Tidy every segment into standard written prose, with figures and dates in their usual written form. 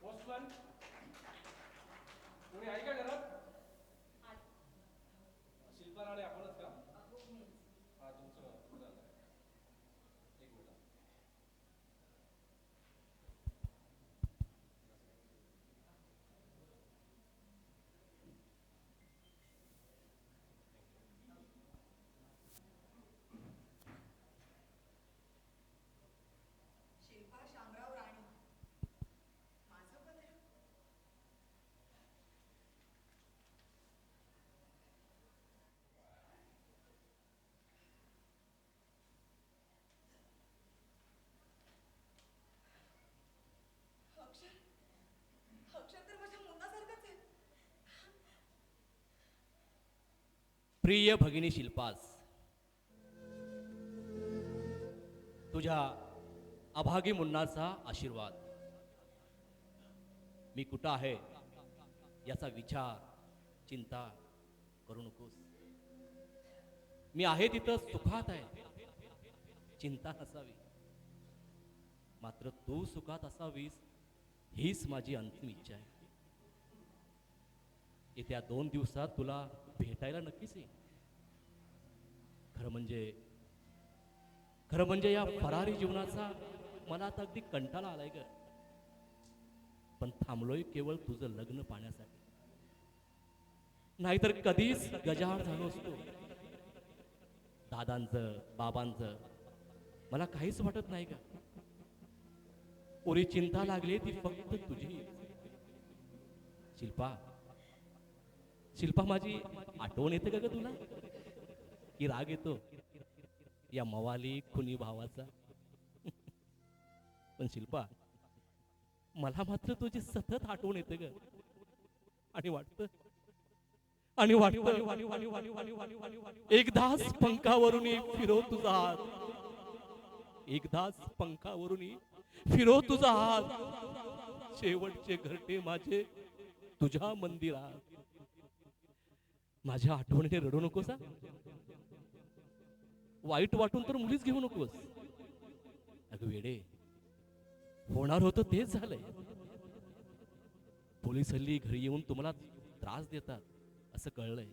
Postman कोणी आहे का घरात? शिल्पा राणे आपणच का? हा तुमचं कुठं झालं? एक मिनिट. शिल्पा शामराव राणी माझं पण आहे. अक्षर अक्षर तर माझ्या मुलासारखंच आहे. प्रिय भगिनी शिल्पास, तुझ्या अभागी मुन्नाचा आशीर्वाद. मी कुठं आहे याचा विचार चिंता करू नकोस. मी आहे तिथं सुखात आहे, चिंता नसावी. मात्र तू सुखात असावीस हीच माझी अंतिम इच्छा आहे. येत्या 2 दिवसात तुला भेटायला नक्कीच येईन. खरं म्हणजे या फरारी जीवनाचा मला आता अगदी कंटाळा आलाय ग. पण थांबलोय केवळ तुझं लग्न पाहण्यासाठी. नाहीतर कधीच गजाआड झालो असतो. दादांचं बाबांचं मला काहीच वाटत नाही का. पुरी चिंता लागली ती फक्त तुझी. शिल्पा शिल्पा माझी आठवण येते का ग तुला, की राग येतो या मवाली खुनी भावाचा? पण शिल्पा, मला मात्र तुझी सतत आठवण येते ग. आणि वाटतं एकदाच पंखावरून फिरव तुझा हात. एकदाच पंखावरून फिरव तुझा हात. शेवटचे घरटे माझे तुझ्या मंदिरात. माझ्या आठवणीने रडू नकोस. वाईट वाटून तर मुलीच घेऊ नकोस. अगं वेडे, होणार होतं तेच झालंय. पोलीस हल्ली घरी येऊन तुम्हाला त्रास देतात असं कळलंय.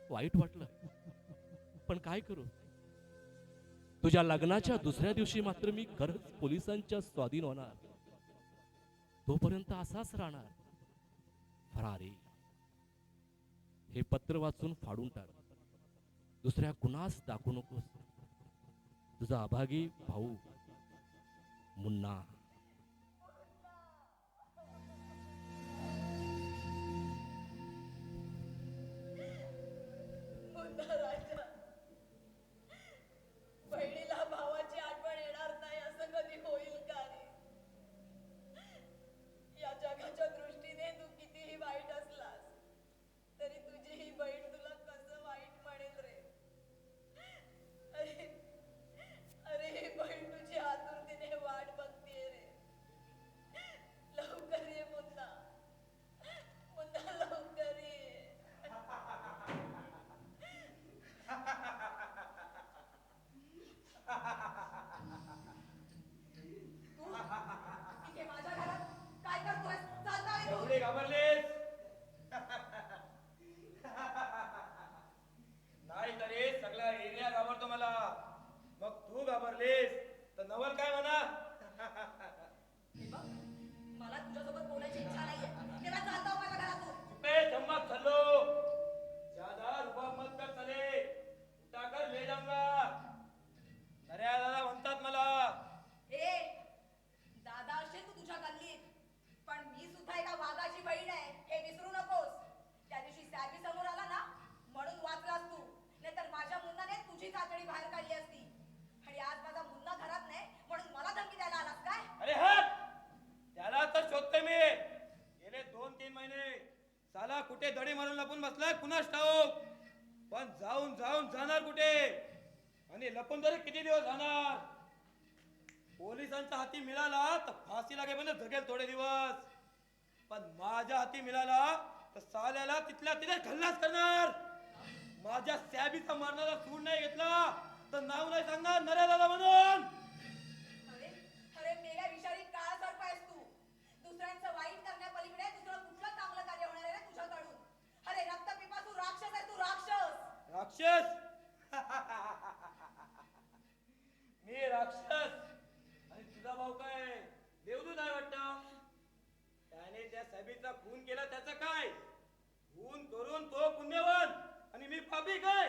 वाईट वाटलं, पण काय करू. तुझ्या लग्नाच्या दुसऱ्या दिवशी मात्र मी खरंच पोलिसांच्या स्वाधीन होणार. तोपर्यंत असाच राहणार फरारी. हे पत्र वाचून फाडून टाक. दुसऱ्या कुणास दाखवू नकोस. तुझा अभागी भाऊ मुन्ना. मुन्ना राजा, बहिणीला भावाची आठवण येणार नाही असं कधी होईल का रे? या जगाच्या दृष्टीने तू कितीही वाईट असलास तरी तुझी ही बहीण तुला कसं वाईट म्हणेल रे? अरे अरे ही बहीण तुझी आतुरतेने वाट बघतीये रे. लवकर ये मुन्ना, मुन्ना लवकर ये. तू इथे माझ्या घरात काय करतोय? चालता इथून. एवढे घाबरलेस? नाही तरी सगळा एरिया घाबरतो मला. मग तू घाबरलीस तर नवल काय म्हणा? हे बघ, मला तुझ्यासोबत बोलायची इच्छा नाहीये. तेव्हा चालता हो माझ्या घरातून. चुपे धम्मक चलो. ज्यादा रुबाब मत कर चले. उठाकर ले जाऊंगा. नऱ्या दादा म्हणतात मला. ए, दादा असेल तू तुझ्या गल्लीत, पण मी सुद्धा एका वाघाची बहीण आहे हे विसरू नकोस. त्या दिवशी सॅबी समोर आला ना म्हणून वाचलास तू, नाहीतर माझ्या मुन्नाने तुझी चाचणी बाहेर काढली असती. आणि आज माझा मुन्ना घरात नाही म्हणून मला धमकी द्यायला आलास काय? अरे हट. त्याला तर शोधतोय मी. गेले 2-3 महिने साला कुठे दडी मारून लपून बसलाय कुणास ठाऊक. पण जाऊन जाऊन जाणार कुठे आणि लपून तरी किती दिवस जाणार? पोलिसांच्या हाती मिळाला तर फाशी लागेपर्यंत जगेल थोडे दिवस. पण माझ्या हाती मिळाला तर साल्याला तिथल्या तिथे खल्लास करणार. माझ्या सॅबीचा मारणारा सूड नाही घेतला तर नाव नाही सांगणार नऱ्या दादा म्हणून. अरे अरे मेल्या विषारी काळा सर्प आहेस तू. दुसऱ्या साहेबीचा खून केला त्याचं काय? खून करून तो पुण्यवान आणि मी पापी काय?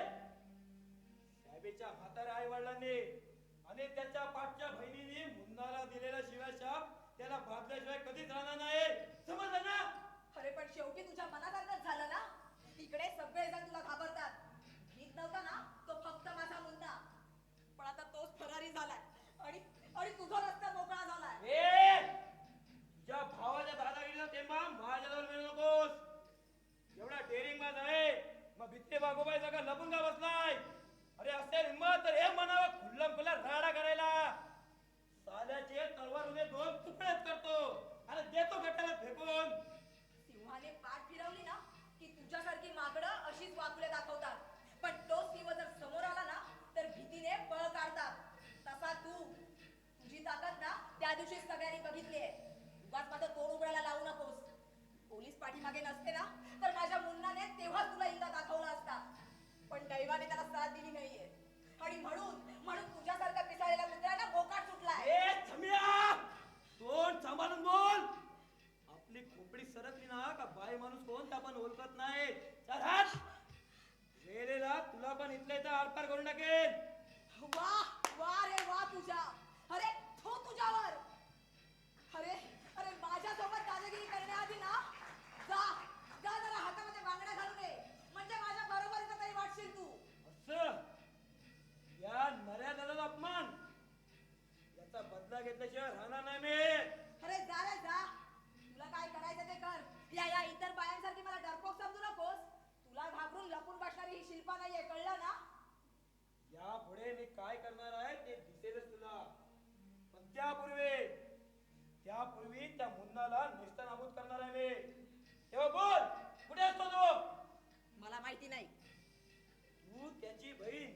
साहेबीच्या म्हाताऱ्या आई वडिलांनी आणि त्याच्या पाठच्या बहिणीने मुन्नाला दिलेला शिवाशाप त्याला बांधल्याशिवाय कधीच राहणार नाही. समजलं ना? अरे पण शेवटी तुझ्या मनासारखंच झालं ना. इकडे सगळेजण तुला घाबरतात. भीत नव्हता ना तो फक्त माझा मुन्ना, पण आता तोच फरारी झालाय आणि आणि तुझा रस्ता मोकळा झालाय. ए तुझ्या भावाच्या दादागिरीला तेंबा माझ्याजवळ मिळू नकोस. एवढा डेअरिंग बाज आहे मग भित्ते बागोबाई जागा लपून का बसलाय? अरे असेल हिंमत तर हे म्हणावं खुल्लम खुल्ला राडा करायला. साल्याचे तलवार उद्या दोन तुकडेच करतो आणि देतो गटाला फेकून. सिंहाने पाठ फिरवली ना की तुझ्यासारखी माकडं अशीच वाकुले दाखवतात, पण तो सिंह जर समोर आला ना तर भीतीने पळ काढतात. तसा तुझी ताकद ना त्या दिवशी सगळ्यांनी बघितली आहे. उगाच माझं तोंड उघडायला लावू नकोस. पोलीस पाठीमागे नसते ना तर माझ्या मुन्नाने तेव्हाच तुला इंदा दाखवला असता, पण दैवाने त्याला साथ दिली नाहीये आणि म्हणून तुझ्यासारखा पिसाळलेला कुत्र्याला बोकाट सुटलाय. ए छम्या तोंड सांभाळून बोल. आपली खोपडी सरकली ना का बाई माणूस कोण ते आपण ओळखत नाही. चल हात वेळेला तुला पण इथल्या इथं आरपार करून टाकेल. वा वा रे वा तुझ्या. अरे तो तुझ्यावर. अरे अरे माझ्यासोबत दादागिरी करण्याआधी ना जा जा जरा हातामध्ये बांगड्या घालून ये, म्हणजे माझ्या बरोबरीचा तरी वाटशील तू. असं या नऱ्या दादाचा अपमान याचा बदला घेतल्याशिवाय राहणार नाही मी. अरे जा रे जा. तुला काय करायचं ते कर. या इतर बायांसारखी मला डरपोक समजू नकोस. तुला घाबरून लपून बसणारी ही शिल्पा नाहीये, कळलं ना? यापुढे मी काय करणार आहे ते दिसेलच तुला, पण त्यापूर्वी त्या मुन्नाला नेस्तनाबूत करणार आहे मी. तेव्हा बोल कुठे असतो तो? मला माहिती नाही. तू त्याची बहीण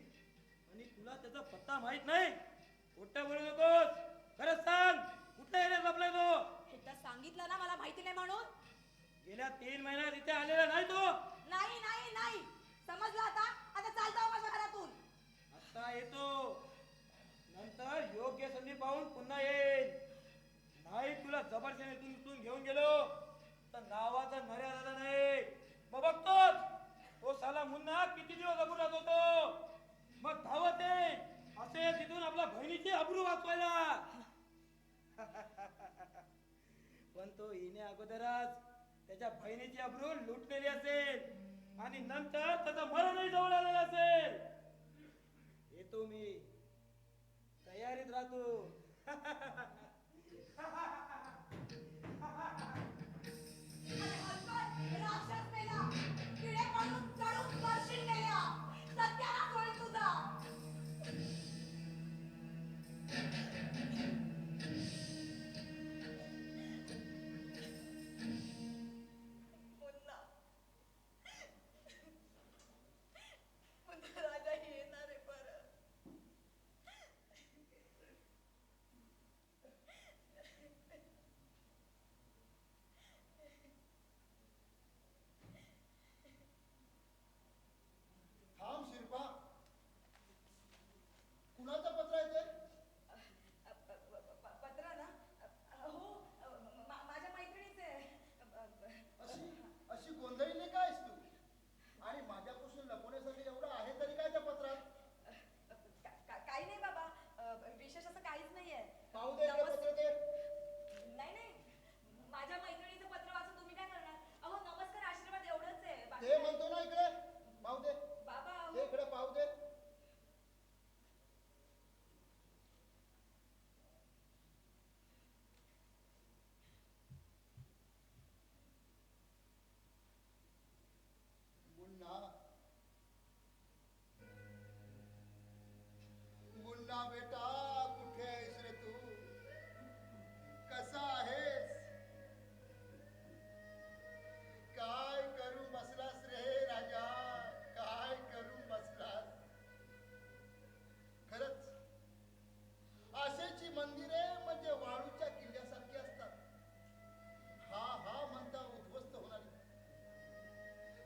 आणि तुला त्याचा पत्ता माहित नाही. खोटं बोलू नकोस. खरंच सांग कुठल्या एरियात लपलाय तो? एकदा सांगितलं ना मला माहिती नाही म्हणून. गेल्या 3 महिन्यात इथे आलेला नाही तो. नाही नाही नाही समजलं आता. आता चालता माझ्या घरातून. आता येतो, नंतर योग्य संधी पाहून पुन्हा येईल. नाही तुला जबरदस्तीने उचलून घेऊन गेलो तर नावाचा नऱ्या दादा नाही. मग बघतोच तो साला मुन्ना किती दिवस अबू राहत होतो. मग धावत आहे असे तिथून आपल्या बहिणीची अब्रू वाचवायला. पण तो येण्या अगोदरच त्याच्या बहिणीची अब्रू लुटलेली असेल आणि नंतर त्याचं मरणही जवळ आलेलं असेल. येतो मी, तयारीत राहतो. राक्षस मेला. किडे पडून चढून करशील गेल्या. सत्यानाश होईल तुझा. मुन्ना राजा येणार आहे परत. थांब शिल्पा, कुणाचं पत्र आहे ते? पत्र ना? हो माझ्या मैत्रिणीचे. अशी अशी गोंधळीने काय आहेस तू? आणि माझ्यापासून लपवण्यासाठी एवढं आहे तरी काय त्या पत्रात? काही नाही बाबा, विशेष असं काहीच नाहीये. पाहू दे इकडे पत्र ते. नाही नाही माझ्या मैत्रिणीचं पत्र वाचून तुम्ही काय करणार? अहो नमस्कार आशीर्वाद एवढंच आहे. ते म्हणतो ना इकडे, पाहू दे. बाबा ते इकडे पाहू दे. मुन्ना, मुन्ना बेटा कुठे आहेस रे तू? कसा आहेस? काय करून बसलास रे राजा? काय करून बसलास? खरंच आशेची मंदिरे म्हणजे वाळूच्या किल्ल्यासारखी असतात. हा हा म्हणता उद्ध्वस्त होणारी.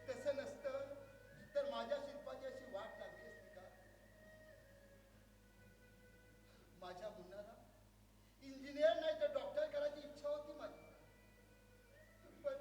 तसं नसतं तर माझ्या शिल्पाची अशी वाट लागली असती का? माझ्या मुन्नाला इंजिनियर नाही तर डॉक्टर करायची इच्छा होती माझी, पण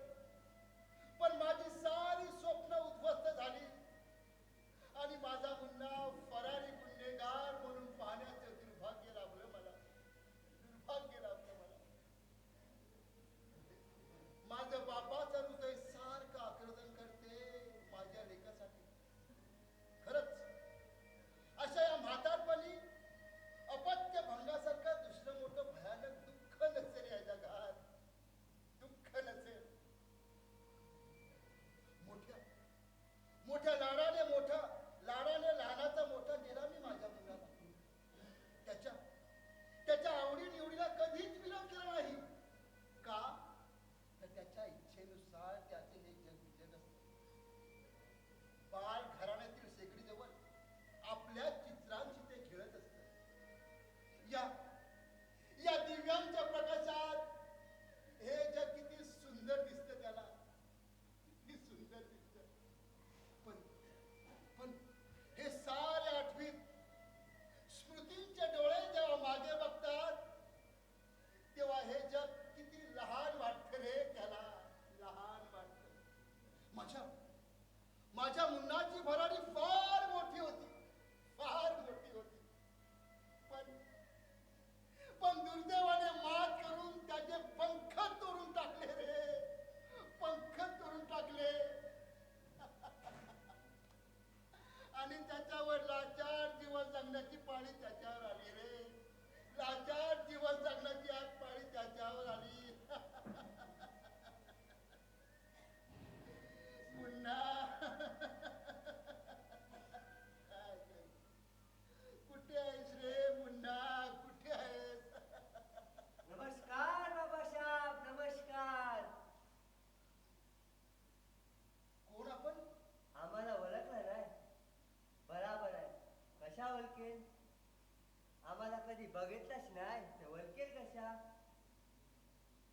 बघितलास नाही तर वलकेल कशा?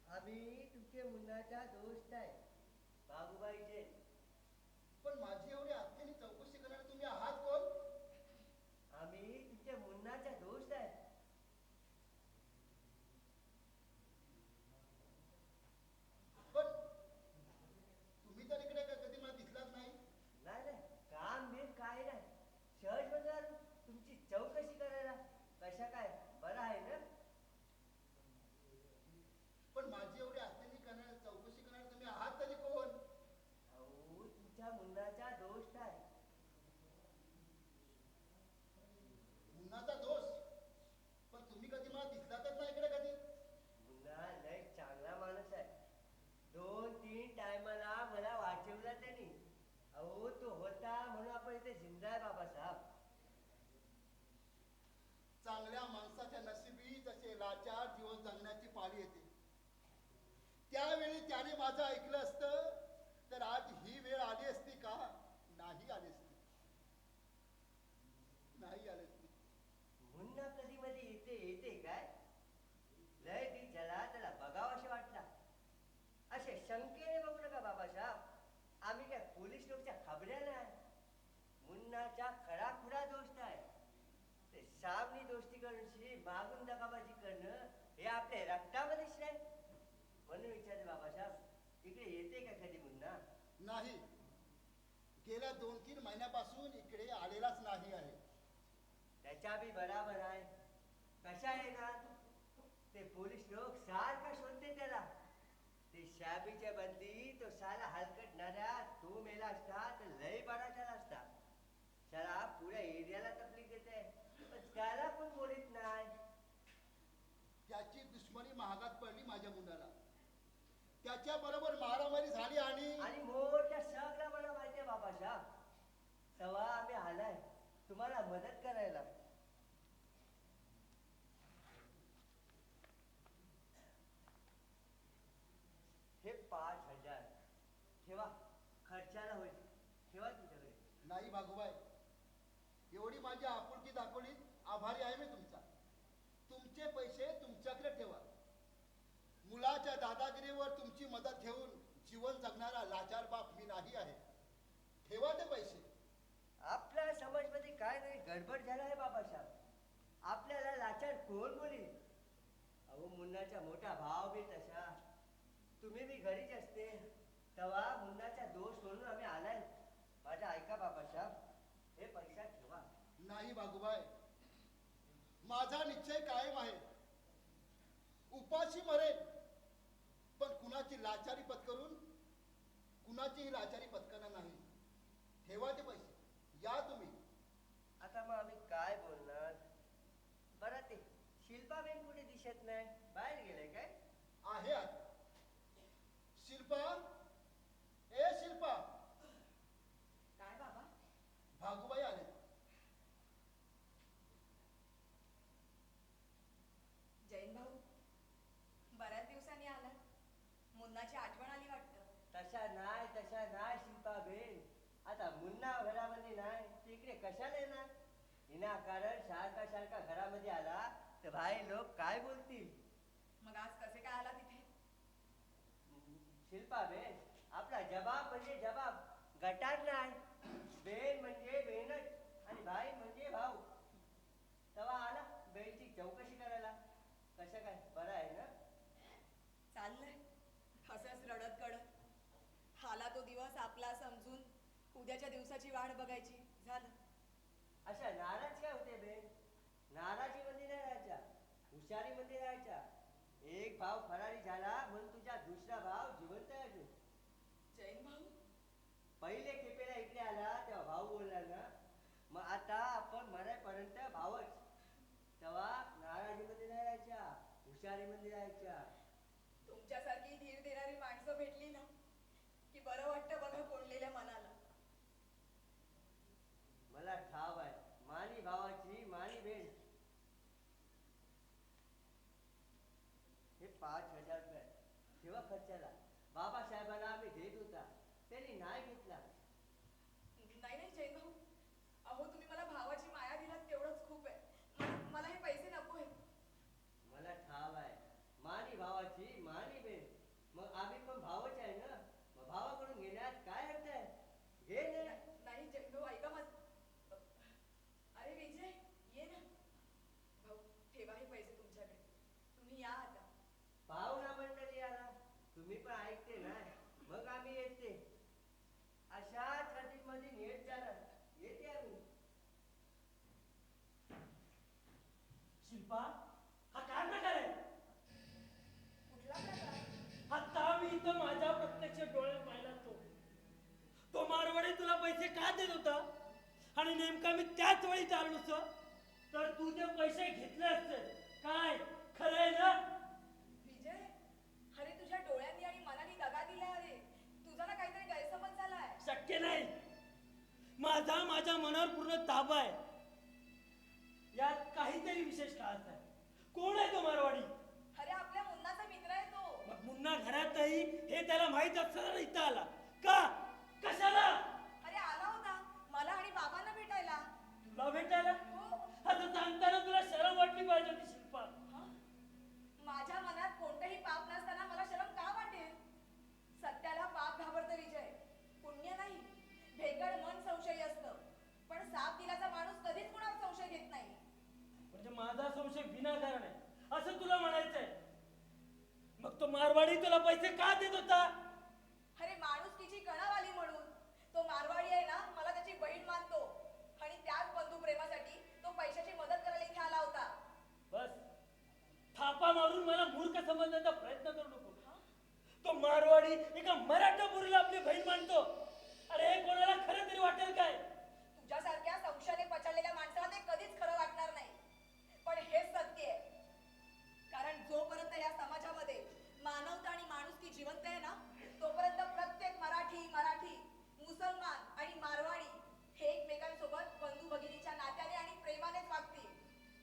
आम्ही तुमचे मुन्नाचा दोस्त आहे बाबूबाई जैन. पण माझी एवढी आत्याने चौकशी करणारे तुम्ही आहात कोण? आम्ही तुमच्या मुन्नाचा दोस्त आहे. पण तुम्ही तर इकडे कधी मला दिसलाच नाही. नाही नाही, काम बिल काय नाही, सहज बघाल तुमची चौकशी करायला. कशा काय, बरं आहे ना? पण माझी एवढी आत्याने करणारे चौकशी करणारे तुम्ही आहात तरी कोण? अहो तुमच्या मुन्नाचा दोस्त आहे. मुन्नाचा दोष. पण तुम्ही कधी मला दिसलातच नाही इकडे कधी. मुन्ना लय चांगला माणूस आहे. 2-3 टायमाला मला वाचवला त्यांनी. अहो तो होता म्हणून आपण इथे जिंदा आहे बाबासाहेब. चांगल्या माणसाच्या नशिबी जसे लाचार दिवस जगण्याची पाळी येते, त्यावेळी त्याने माझं ऐकलं असतं तर आज ही वेळ आली असती का? नाही आली असती. नाही आली असती. मुन्ना कधी मध्ये येते काय? लय ती झाला त्याला बघावं वाटला. असे शंकेने बघू नका बाबासाहेब. आम्ही काय पोलीस लोकच्या खबऱ्या नाही. मुन्नाचा खरा खुरा दोस्त आहे. ते सामनी दोस्ती करणशी मागून दगाबाजी करणं हे आपल्या रक्तामध्येच नाही. म्हणून विचारते बाबासाहेब, इकडे येते का कधी मुन्ना? नाही, गेल्या 2-3 महिन्यापासून इकडे आलेलाच नाही आहे. त्याच्या बी बराबर आहे. कशा येणार? ते पोलीस लोक सारखा शोधते त्याला. ते शाबीच्या बदली तो साला हलकटणाऱ्या तो मेला असता तर लय बरा झाला असता. साला पुऱ्या एरियाला तकलीफ देते, पण त्याला पण बोलीत नाही. त्याची दुश्मनी महागात पडली माझ्या मुलाला. त्याच्या बरोबर मारामारी झाली आणि मोठ्या सगळं मला माहिती आहे बाबासाहेब. तेव्हा आम्ही आलाय तुम्हाला मदत करायला. हे 5,000 ठेवा, खर्चाला होईल. ठेवा तुमच्याकडे. नाही भागूबाई, एवढी माझी आपुलकी दाखवली, आभारी आहे मी तुमचा. तुमचे पैसे तुमच्याकडे ठेवा. मुलाच्या दादागिरीवर तुमची मदत घेऊन जीवन जगणारा लाचार बाप मी नाही आहे. ठेवा ते पैसे. आपल्या समाजमध्ये काय नाही गडबड झाला आहे बाबासाहेब. आपल्याला लाचार कोण बोली? अहो मुन्नाचा मोठा भाव बी तसा. तुम्ही बी घरीच असते तेव्हा मुन्नाचा दोष म्हणून आम्ही आलाय. माझा ऐका बाबासाहेब, हे पैसा ठेवा. नाही भागूबाई, माझा निश्चय कायम आहे. उपाशी मरेन, पण कुणाची लाचारी पत्करून कुणाचीही लाचारी पत्करणार नाही. ठेवा ते पैसे. या तुम्ही. आता मग आम्ही काय बोलणार? बरं ते शिल्पाबेन कुठे दिसत नाही, बाहेर गेले काय? आहे आता. शिल्पा, ए शिल्पा. काय बाबा? भागूबाई आले. जैन भाऊ, बऱ्याच दिवसांनी आला. मुन्नाची आठवण आली वाटतं. तशा नाही शिल्पाबेन. आता मुन्ना घरामध्ये नाही, तिकडे कशाला येणार? विनाकारण सारखा घरामध्ये आला तर भाई लोक काय बोलतील? मग आज कसे काय आला तिथे? शिल्पाबेन, आपला जबाब म्हणजे जबाब, गटार नाही. बेन म्हणजे बेनच आणि भाई म्हणजे भाऊ. तेव्हा आला बेनची चौकशी करायला. कसं काय, बरं आहे ना? चाललंय असंच रडत कडत. आला तो दिवस आपला समजून उद्याच्या दिवसाची वाट बघायची. झालं. अशा नाराज काय होते बेन? नाराजीमध्ये नाही राहायच्या, हुशारीमध्ये राहायच्या. एक भाव फरारी झाला म्हणून तुझा दुसरा भाव जिवंत आहे अजून. जैन भाऊ, पहिले खेपेला इकडे आला तेव्हा भाऊ बोलला ना, मग आता आपण मरेपर्यंत भावच. तेव्हा नाराजीमध्ये नाही राहायच्या, हुशारीमध्ये राहायच्या. तुमच्यासारखी धीर देणारी माणसं भेटली ना की बरं वाटतं बघा कोंडलेल्या मनाला. मला ठाव आहे मानी भावाची मानी बेन. हे 5,000 रुपये ठेवा खर्चाला. बाबासाहेबांना आम्ही देत होता, त्यांनी नाही घेतला. नाही जैन भाऊ, अहो तुम्ही मला भावाची माया दिलात तेवढंच खूप आहे. मला हे पैसे नको आहेत. मावशी मानी बेन, मग आम्ही पण भावच आहे ना, मग भावाकडून घेण्यात काय अर्थ आहे? घे ना. नाही भाऊ ऐका माझ. अरे विजय ये ना भाऊ, ठेवा हे पैसे तुमच्याकडे. तुम्ही या आता. पाहुणा मंडळी आला, तुम्ही पण ऐकते ना, मग आम्ही येते. अशाच मध्ये नीट जाणार, येते आम्ही. शिल्पा, हा काय प्रकार आहे? कुठला प्रकार? आता मी इथं माझ्या प्रत्यक्ष डोळ्यात पाहिला तो मारवाडी तुला पैसे का देत होता आणि नेमका मी त्याच वेळी चाललो असतो तर तू ते पैसे घेतले असते. काय खरं आहे ना? विजय, अरे तुझ्या डोळ्यांनी आणि मनाने दगा दिलाय. अरे तुझा ना काहीतरी गैरसमज झालाय. शक्य नाही. माझ्या मनावर पूर्ण ताबा आहे. यात काहीतरी विशेष खास आहे. कोण आहे तो मारवाडी? अरे आपल्या मुन्नाचा मित्र आहे तो. मग मुन्ना घरात नाही हे त्याला माहित असताना इथं आला का? कशाला? अरे आला होता मला आणि बाबांना भेटायला. तुला भेटायला? हो. असं सांगताना तुला शरम वाटली पाहिजे होती शिल्पा. हं? माझ्या मनात कोणतेही पाप नसताना मला शरम का वाटेल? सत्याला पाप घाबरतं विजय, पुण्य नाही. भेकड मन संशयी असतं, पण साप दिलाचा माणूस कधीच कुणावर संशय घेत नाही. म्हणजे माझा संशय विनाकारण आहे असं तुला म्हणायचंय? मग तो मारवाडी तुला पैसे का देत होता? अरे माणुसकीची कणाव आली म्हणून. तो मारवाडी आहे ना, मला त्याची बहीण मानतो आणि त्याच बंधू प्रेमासाठी तो पैशाची मदत करायला इथे आला होता. बस थापा मारून मला मूर्ख समजण्याचा प्रयत्न करू नको. तो मारवाडी एका मराठा पोरीला आपली बहीण मानतो. अरे हे कोणाला खरं तरी वाटेल काय? तुझ्यासारख्या संशयाने पछाडलेल्या माणसाला ते कधीच खरं वाटणार नाही. पण हेच सत्य आहे. कारण जोपर्यंत या समाजामध्ये मानवता आणि माणुसकी जिवंत आहे ना, तोपर्यंत प्रत्येक मराठी, मुसलमान आणि मारवाडी हे एकमेकांसोबत बंधू भगिनीच्या नात्याने आणि प्रेमानेच वागतील.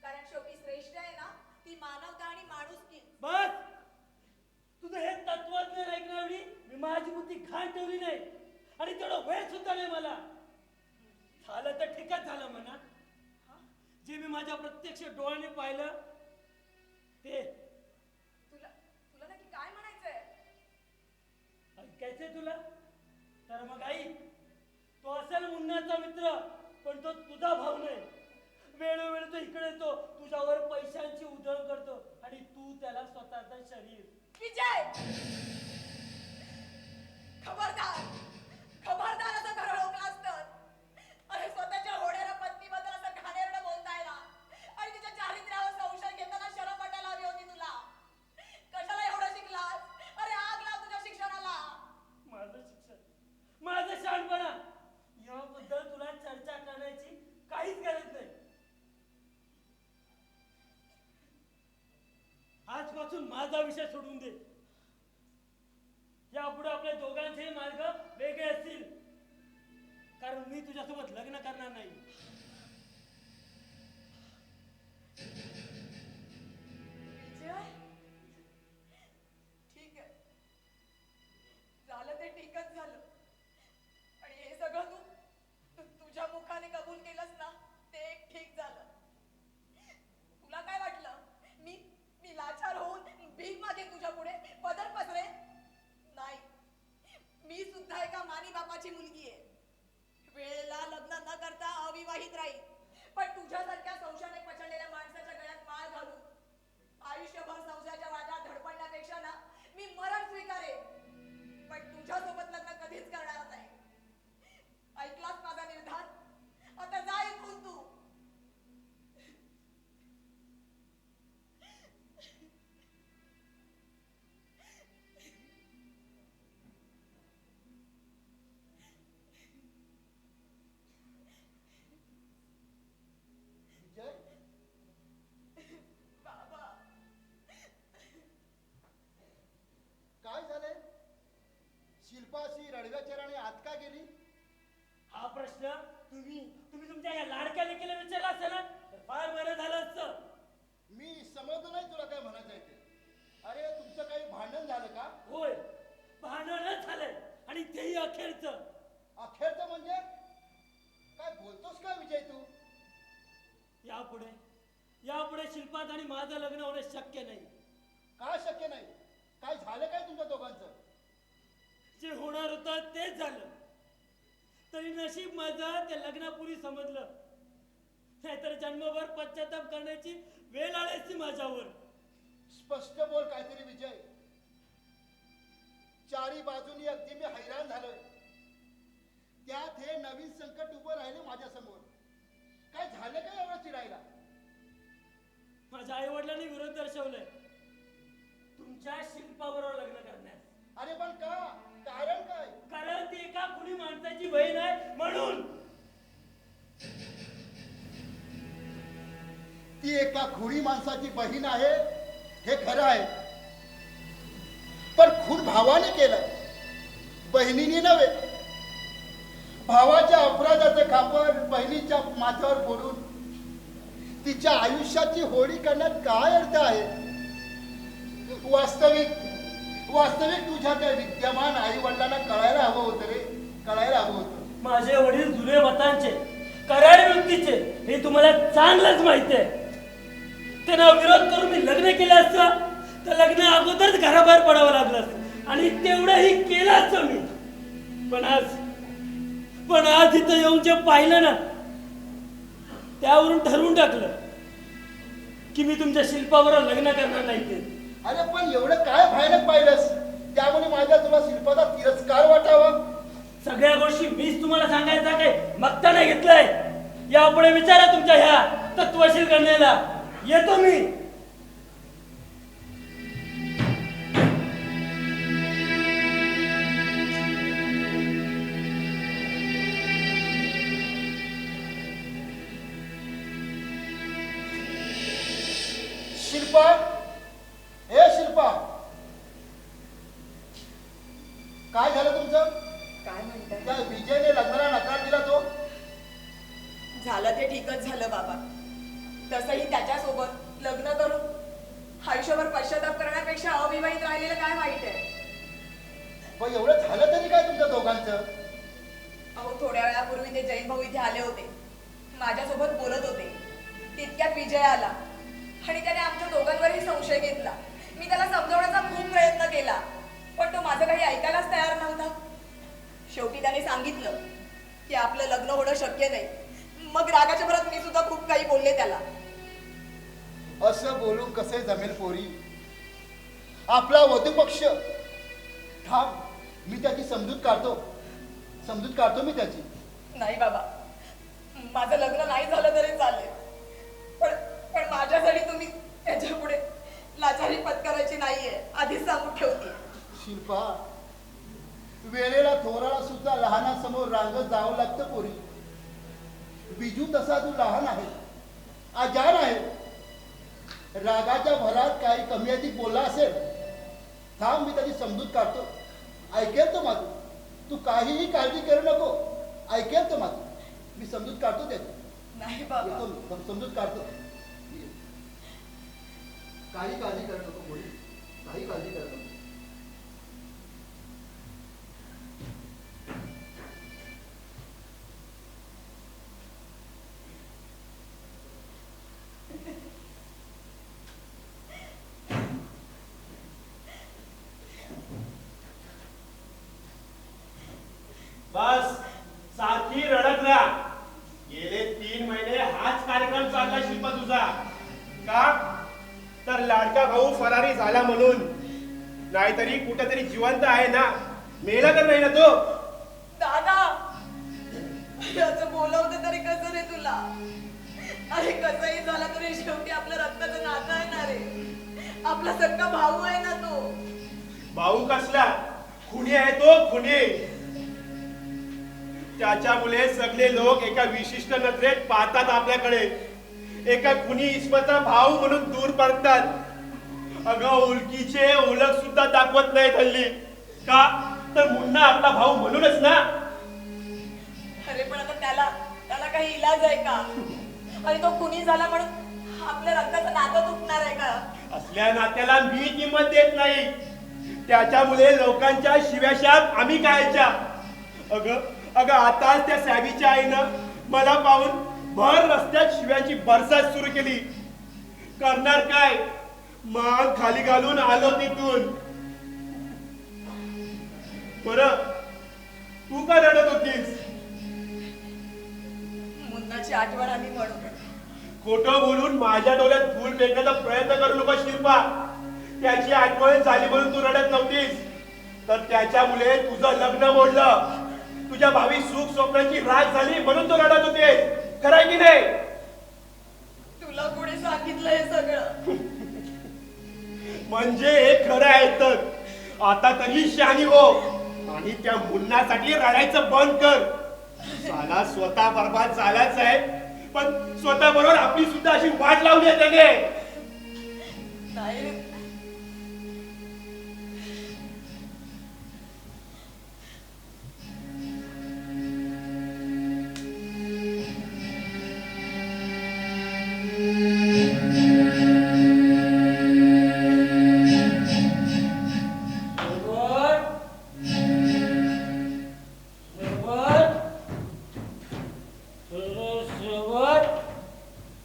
कारण शेवटी श्रेष्ठ आहे ना ती मानवता आणि माणुसकी. बस तुझं हे तत्वज्ञ ऐकण्यावेळी मी माझी बुद्धी घाण ठेवली नाही आणि तेवढा वेळ सुद्धा नाही मला. झालं तर ठीकच झालं म्हणा. जे मी माझ्या प्रत्यक्ष डोळ्याने पाहिलं ते तुला तुला नक्की काय म्हणायचंय? ऐकायचंय तुला? तर मग आई, तो असेल मुन्नाचा मित्र पण तो तुझा भाऊ नाही. वेळोवेळी तो इकडे येतो, तुझ्यावर पैशांची उधळ करतो आणि तू त्याला स्वतःचं शरीर. विजय, खबरदार असं घर ओळखलं असतं. अरे स्वतःच्या होणाऱ्या पत्नीबद्दल असं घाणेरडं बोलताय ना, आणि तिच्या चारित्र्यावर संशय घेताना शरम वाटायला हवी होती तुला. कशाला एवढं शिकलास? अरे आग लाव तुझ्या शिक्षणाला. माझं शिक्षण, माझं शहाणपणा याबद्दल तुला चर्चा करण्याची काहीच गरज नाही. आजपासून माझा विषय सोडून दे. यापुढे आपल्या दोघांचे मार्ग वेगळे असतील. कारण मी तुझ्यासोबत लग्न करणार नाही. विजय, ठीक आहे, झालं ते ठीकच झालं. आणि हे सगळं तुझ्या मुखाने कबूल केलंस ना, ते एक ठीक झालं. तुला काय वाटलं मी लाचार होऊन भीक मागे तुझ्या पुढे पदर पसरे? नाही, मी सुद्धा एका मानी बापाची मुलगी आहे. वेळेला लग्न न करता अविवाहित राहील, पण तुझ्यासारख्या संशयाने पछाडलेल्या माणसाच्या गळ्यात माळ घालून आयुष्यभर संशयाच्या वादात धडपडण्यापेक्षा ना मी मरण स्वीकारेन. पण तुझ्यासोबत लग्न कधीच करणार नाही. ऐकलास माझा निर्धार? आता जा इथून तू. विजय, बाबा, काय झालंय? शिल्पाशी रडव्या चेहऱ्याने आत का गेली? हा प्रश्न तुम्ही तुमच्या या लाडक्या लेकीला विचारला असेल ना तर फार बरं झालं असतं. मी समजलो नाही तुला काय म्हणायचंय ते. अरे तुमचं काही भांडण झालं का? होय, भांडणच झालंय आणि तेही अखेरचं. अखेरचं म्हणजे काय बोलतोस का विजय तू? यापुढे शिल्पात आणि माझं लग्न होणं शक्य नाही. का शक्य नाही? जे होणार होतं तेच झालं. तरी नशीब माझं ते लग्नापूर्वी समजलं, नाहीतर जन्मभर पश्चाताप करण्याची वेळ आली असती माझ्यावर. स्पष्ट बोल काहीतरी विजय. चारी बाजूनी अगदी मी हैराण झालोय. त्यात हे नवीन संकट उभं राहिले माझ्या समोर. काय झालं काय एवढं चिडायला? माझ्या आई वडिलांनी विरोध दर्शवलाय तुमच्या शिल्पाबरोबर लग्न करण्यास. अरे पण का? कारण काय? कारण ती एका कुणी माणसाची बहीण आहे म्हणून. ती एका खुणी माणसाची बहीण आहे हे खरं आहे, पण खून भावाने केलं, बहिणीने नव्हे. भावाच्या अपराधाचं खापर बहिणीच्या माथ्यावर फोडून तिच्या आयुष्याची होळी करण्यात काय अर्थ आहे? वास्तविक तुझ्या त्या विद्यमान आई वडिलांना कळायला हवं होतं रे, कळायला हवं होतं. माझे वडील जुने मतांचे, करारी वृत्तीचे हे तुम्हाला चांगलंच माहिती आहे. त्यांना विरोध करून मी लग्न केलं असतं तर लग्न अगोदरच घराबाहेर पडावं लागलं असतं आणि तेवढंही केलं असतं मी. पण आज इथं येऊन जे पाहिलं ना त्यावरून ठरवून टाकलं की मी तुमच्या शिल्पाबरोबर लग्न करणार नाही. ते अरे पण एवढं काय भयानक पाहिलंस त्यामुळे माझ्या तुला शिल्पाचा तिरस्कार वाटावा? सगळ्या गोष्टी मीच तुम्हाला सांगायचा काय मक्ता नाही घेतलाय. यापुढे विचारा तुमच्या ह्या तत्वशील कन्येला. येतो मी. शिल्पा, हे शिल्पा, काय झालं तुमचं? काय म्हणताय? त्या विजयने लग्नाला नकार दिला तो? झालं ते ठीकच झालं बाबा. तसंही त्याच्यासोबत लग्न करून आयुष्यभर पश्चाताप करण्यापेक्षा अविवाहित राहिलेलं काय वाईट आहे? पण एवढं झालं तरी काय तुमच्या दोघांचं? अहो थोड्या वेळापूर्वी ते जैन भाऊ इथे आले होते, माझ्यासोबत बोलत होते. तितक्यात विजय आला आणि त्याने आमच्या दोघांवरही संशय घेतला. मी त्याला समजवण्याचा खूप प्रयत्न केला, पण तो माझं काही ऐकायलाच तयार नव्हता. शेवटी त्याने सांगितलं की आपलं लग्न होणं शक्य नाही. मग रागाच्या भरात मी सुद्धा खूप काही बोलले त्याला. असं बोलून कसे जमेल पोरी? आपला वधूपक्ष. थांब, मी त्याची समजूत काढतो मी त्याची. नाही बाबा, माझं लग्न नाही झालं तरी चालेल, पण माझ्यासाठी तुम्ही त्याच्या पुढे लाचारी पत्करायची नाहीये, आधीच सांगून ठेवते. शिल्पा, वेळेला थोराला सुद्धा लहानासमोर रांगत जावं लागतं पोरी. बिजू तसा तू लहान आहे, अजान आहे. रागाच्या भरात काही कमी अधिक बोलला असेल. थांब, मी त्याची समजूत काढतो. ऐकेल तो माझं. तू काहीही काळजी करू नको, ऐकेल तो माझं. मी समजूत काढतो त्याची. नाही बाबा, येतो मी, समजूत काढतो. काही काळजी करू नको पोरी, काही काळजी करू नको. बस सारखी रडकला. गेले 3 महिने हाच कार्यक्रम चालला शिल्पा तुझा. का? तर लाडका भाऊ फरारी झाला म्हणून. नाहीतरी कुठेतरी जिवंत आहे ना, मेला तर नाही ना तो. दादा, याचं बोलवतं तरी कसं रे तुला? अरे कसंही झालं तरी शेवटी आपलं रक्ताचं नातं आहे ना रे. आपला सख्खा भाऊ आहे ना तो. भाऊ कसला? खुनी आहे तो, खुनी. त्याच्यामुळे सगळे लोक एका विशिष्ट नजरेत पाहतात आपल्याकडे. एका खुनी इस्मतचा भाऊ म्हणून दूर पडतात. अगं ओळखीचे ओळख सुद्धा दाखवत नाहीत हल्ली. का? तर मुन्ना आपला भाऊ म्हणूनच ना. अरे पण आता त्याला काही इलाज आहे का? आणि तो खुनी झाला म्हणून आपल्या रक्ताचं नातं तुटणार आहे का? असल्या नात्याला मी किंमत देत नाही. त्याच्यामुळे लोकांच्या शिव्याशाप आम्ही खायच्या. अगं आताच त्या सॅबीच्या आईनं मला पाहून भर रस्त्यात शिव्याची बरसात सुरू केली. करणार काय? मान खाली घालून आलो तिथून. बरं तू का रडत होतीस? मुन्नाची आठवण आली म्हणून. खोटं बोलून माझ्या डोळ्यात धूळ फेकण्याचा प्रयत्न करू नको शिल्पा. त्याची आठवण झाली म्हणून तू रडत नव्हतीस, तर त्याच्यामुळे तुझं लग्न मोडलं, तुझ्या भावी सुख स्वप्नाची राख झाली म्हणून तू रडत होतेस. खरंय की नाही? तुला कोणी सांगितलं हे सगळं? म्हणजे हे खरं आहे तर आता तरी शहाणी हो आणि त्या मुन्नासाठी रडायचं बंद कर. साला स्वतः बर्बाद झालाच आहे, पण स्वतः बरोबर आपली सुद्धा अशी वाट लावली आहे त्याने. नाही रे.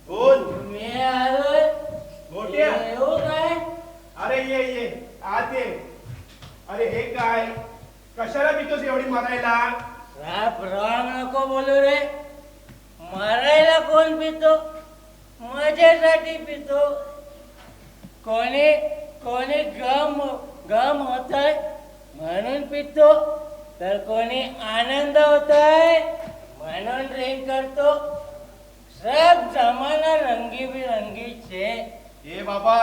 बोल. मी आलोय. गोट्या. येऊ काय? अरे ये ये आत ये. अरे हे काय, कशाला पितोस एवढी मारायला? राप राम नको बोलू रे. मारायला कोण पितो? मजेसाठी पितो. कोणी कोणी गम गम होतय म्हणून पितो, तर कोणी आनंद होतय म्हणून ड्रिंक करतो. सब जमाना रंगी बिरंगी छे. ए बाबा,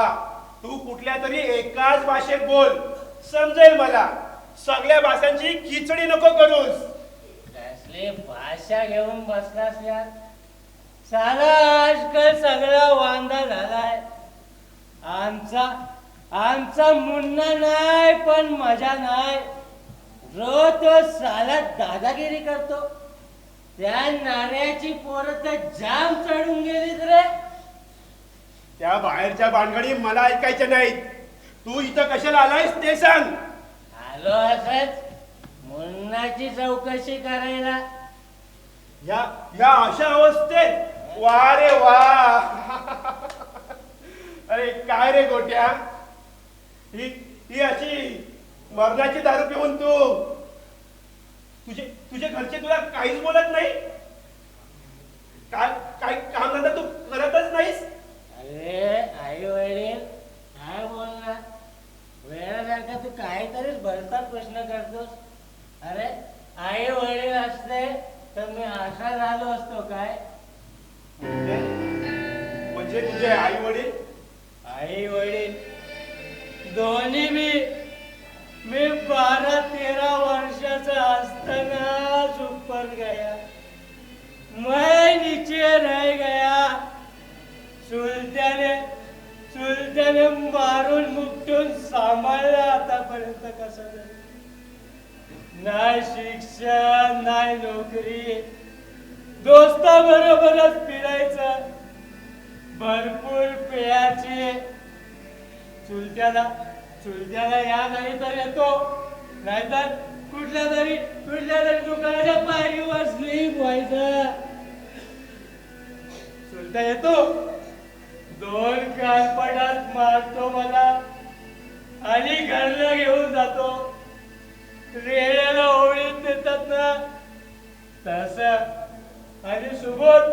तू कुठल्या तरी एकाच भाषेत बोल, समजेल मला. सगळ्या भाषांची खिचडी नको करूस. कसली भाषा घेऊन बसलास यार? साला आजकाल सगळा वांदा झालाय. आमचा मुन्ना नाही पण मजा नाही. रोज तो साला दादागिरी करतो. त्या नाऱ्याची पोरं तर जाम चढून गेलीत रे. त्या बाहेरच्या भानगडी मला ऐकायच्या नाहीत. तू इथं कशाला आलायस ते सांग. आलो असंच मुन्नाची चौकशी करायला. या अशा अवस्थेत? वा रे वा. अरे काय रे गोट्या, ही अशी मरणाची दारू पिऊन तुझे घरचे तुला काहीच बोलत नाही? काय काम धंदा तू करतच नाहीस? अरे आई वडील काय बोलणार? वेळासारखा तू काहीतरीच भलताच प्रश्न करतोस. अरे आई वडील असते तर मी असा झालो असतो काय? म्हणजे तुझे आई वडील? आई वडील दोन्ही मी 12-13 वर्षाचा असताना ऊपर गया. मैं नीचे रह गया. चुलत्याने मारून मुकटून सांभाळलं आतापर्यंत. कसं तरी नाही शिक्षण नाही नोकरी. दोस्ताबरोबरच फिरायचं, भरपूर पेयाचे. चुलत्याला या नाही तर येतो, नाहीतर कुठल्या तरी दुकानाच्या पायरीवर स्लीप व्हायचं. चुलता येतो, 2 कानपटात मारतो मला आणि घरला घेऊन जातो. रेड्याला ओळीत देतात ना तस. आणि सुबोध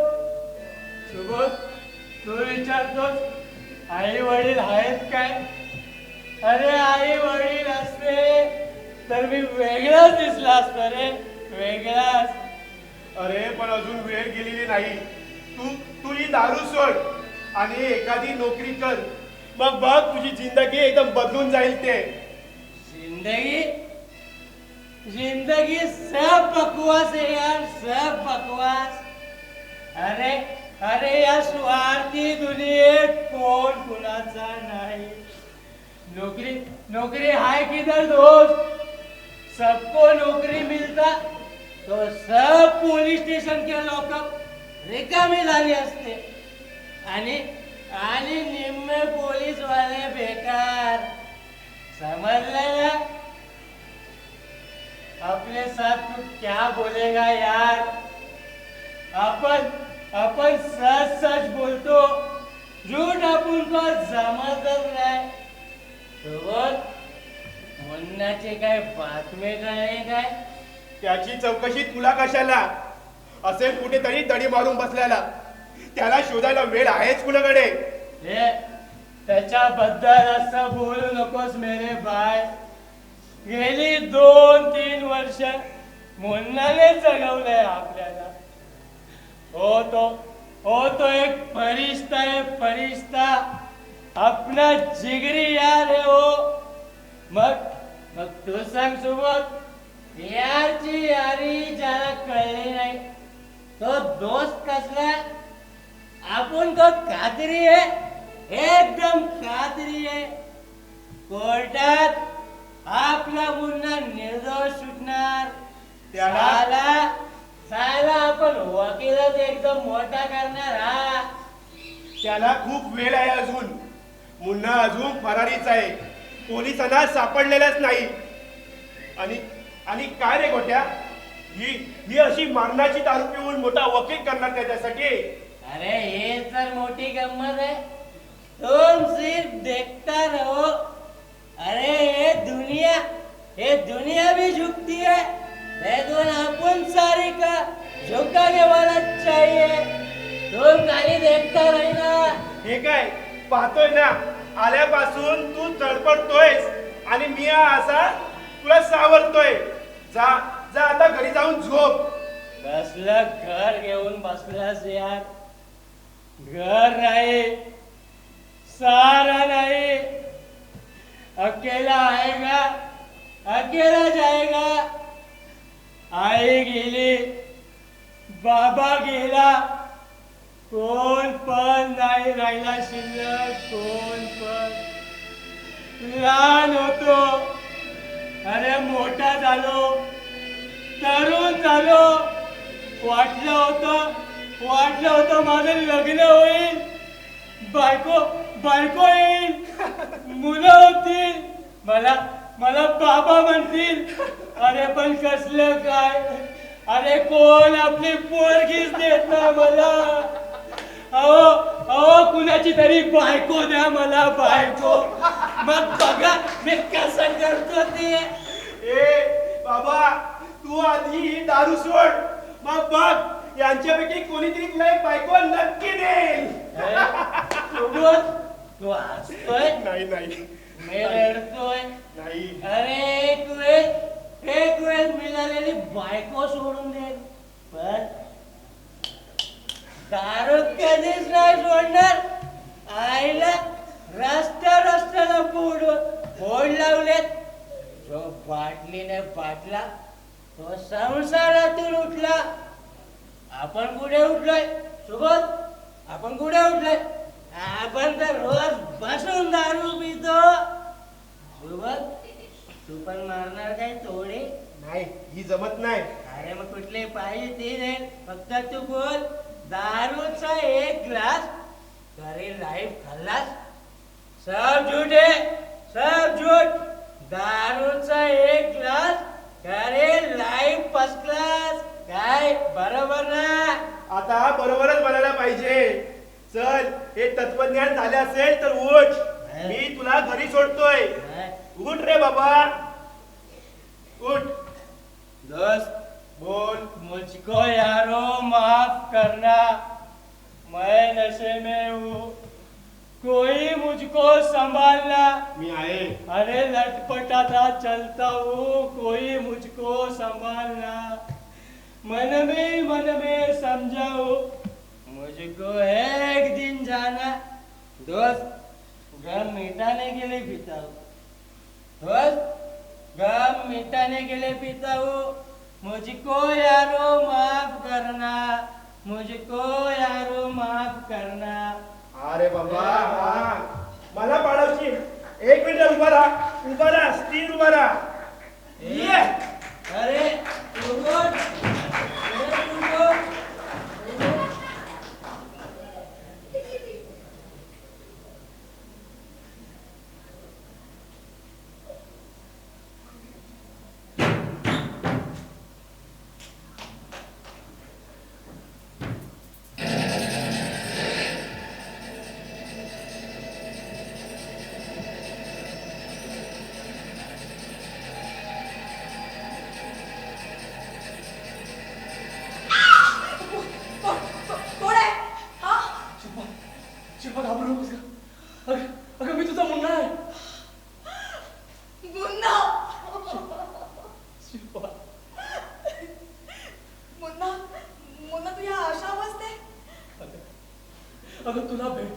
तू विचारतोस आई वडील आहेत काय? अरे आई वडील असते तर मी वेगळाच दिसला असतो रे, वेगळाच. अरे पण अजून वेळ गेलेली नाही. तू ही दारू सोड आणि एखादी नोकरी कर, मग बघ तुझी जिंदगी एकदम बदलून जाईल. ते जिंदगी सब बकवास है यार, सब बकवास. अरे या स्वार्थी दुनियेत कोण कुणाचा नाही. नौकरी है किधर दोस्त? सबको नौकरी मिलता तो सब पुलिस स्टेशन के लोक रिकामी झाली असते. आणि निम्मे पोलीस वाले बेकार. समझले ना? अपने साथ तू क्या बोलेगा यार? अपन सच बोलतो, झूठ आपण को जमतच नाही. मुन्नाचे काय बातमे कळले काय? त्याची चौकशी तुला कशाला? असेल कुठेतरी दडी मारून बसल्याला. त्याला शोधायला वेळ आहेच कुणाकडे? हे त्याच्याबद्दल असं बोलू नकोस मेरे भाई. गेली 2-3 वर्ष मुन्नाने जगवलंय आपल्याला. हो तो एक फरिश्ता है, फरिश्ता. अपना जिगरी यार है वो. मग तू सांग सुबोध, यारची यारी ज्याला कळली नाही तो दोस्त कसला? आपण तो खात्री आहे, एकदम खात्री आहे. कोर्टात आपला मुन्ना निर्दोष सुटणार. साला आपण वकीलच एकदम मोठा करणार. हा त्याला खूप वेळ आहे अजून. मुन्ना अजून फरारीच आहे, पोलिसांना सापडलेलाच नाही. आणि काय रे गोट्या, ही अशी मारणाची दारू पिऊन मोठा वकील करणार त्याच्यासाठी? अरे ये तर मोठी गम्मत है. तुम सिर्फ देखता रहो. अरे ये दुनिया भी झुकती है, लेकिन अपन सारी का झुकाने वाला चाहिए. तुम खाली देखता रहना. हे काय पाहतोय ना, आल्यापासून तू तडपडतोयस आणि मी असा तुला सावरतोय. जा आता घरी जाऊन झोप. कसलं घर घेऊन बसलास यार? घर नाही, सारा नाही. अकेला आएगा, अकेला जाएगा. आई गेली, बाबा गेला, कोण पण नाही राहिला शिल्लक. कोण पण. लहान होतो, अरे मोठा झालो, तरुण झालो. वाटलं होतं माझं लग्न होईल, बायको येईल, मुलं होतील, मला बाबा म्हणतील. अरे पण कसलं काय? अरे कोण आपली पोरगीच देत ना मला. अहो कुणाची तरी बायको द्या मला, बायको. मग बघा मी कसं करतो ते. ए बाबा, तू आधी ही दारू सोड, मग बघ यांच्यापैकी कोणीतरी तुला एक बायको नक्की देईल. तू हसतोय? नाही मी रडतोय? नाही. अरे एक वेळ मिळालेली बायको सोडून दे, पण दारू कधीच नाही सोडणार. आईला रस्त्याला फोड लावलेत. जो बाटलीने बाटला तो संसारातून उठला. आपण कुठे उठलोय सुबोध? आपण कुठे उठलोय? आपण तर रोज बसून दारू पितो. सुबोध, तू पण मारणार काय तोडे? नाही, ही जमत नाही. अरे मग कुठले पाहिजे ते दे. फक्त तू बोल, दारूचा एक ग्लास करे लाईफ खाल्लास? सब झूठ है, सब झूठ. दारूचा एक ग्लास करे लाईफ फर्स्ट क्लास. काय बरोबर ना? आता बरोबरच बनायला पाहिजे. चल, हे तत्वज्ञान झाले असेल तर उठ. मी तुला घरी सोडतोय. उठ रे बाबा, उठ. दोस्त बोल. मुझको यारो माफ करना, मैं नशे में हूँ. कोई मुझको संभालना. मी आहे. अरे लटपटाता चलता हूँ, कोई मुझको संभालना. मन में समझाओ, मुझको एक दिन जाना. दोस्त गम मिटाने के लिए पीता हूँ. दोस्त गम मिटाने के लिए पीता हूँ. मुझको यारो माफ करना, मुझको यारो माफ करना. अरे बाबा, हा मला पाडवशी. एक मिनिट उभा राहा, स्थिर उभा राहा. ये. अरे तू कोण? अरे तू कोण?